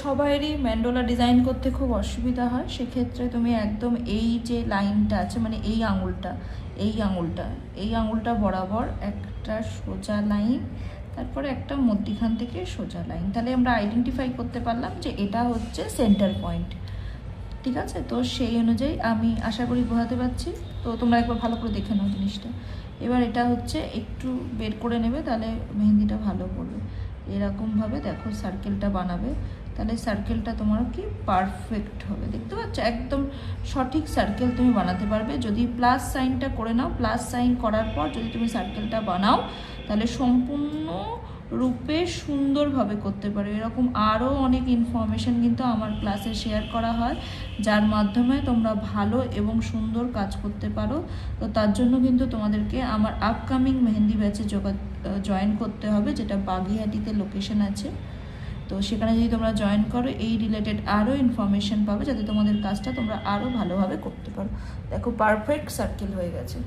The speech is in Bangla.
সবারই ম্যান্ডোলা ডিজাইন করতে খুব অসুবিধা হয়, সেক্ষেত্রে তুমি একদম এই যে লাইনটা আছে মানে এই আঙুলটা বরাবর একটা সোজা লাইন, তারপরে একটা মধ্যিখান থেকে সোজা লাইন, তাহলে আমরা আইডেন্টিফাই করতে পারলাম যে এটা হচ্ছে সেন্টার পয়েন্ট। ঠিক আছে, তো সেই অনুযায়ী আমি আশা করি বোঝাতে পারছি। তো তোমরা একবার ভালো করে দেখে নাও জিনিসটা। এবার এটা হচ্ছে একটু বের করে নেবে, তাহলে মেহেন্দিটা ভালো পড়বে। এরকমভাবে দেখো সার্কেলটা বানাবে, তাহলে সার্কেলটা তোমার কি পারফেক্ট হবে। দেখতে পাচ্ছ, একদম সঠিক সার্কেল তুমি বানাতে পারবে যদি প্লাস সাইনটা করে নাও। প্লাস সাইন করার পর যদি তুমি সার্কেলটা বানাও, তাহলে সম্পূর্ণ রূপে সুন্দরভাবে করতে পারো। এরকম আরও অনেক ইনফরমেশন কিন্তু আমার ক্লাসে শেয়ার করা হয়, যার মাধ্যমে তোমরা ভালো এবং সুন্দর কাজ করতে পারো। তো তার জন্য কিন্তু তোমাদেরকে আমার আপকামিং মেহেন্দি ব্যাচে জয়েন করতে হবে, যেটা বাগিহাটিতে লোকেশন আছে। তো সেখানে যদি তোমরা জয়েন করো, এই রিলেটেড আরও ইনফরমেশন পাবে, যাতে তোমাদের কাজটা তোমরা আরও ভালোভাবে করতে পারো। দেখো পারফেক্ট সার্কেল হয়ে গেছে।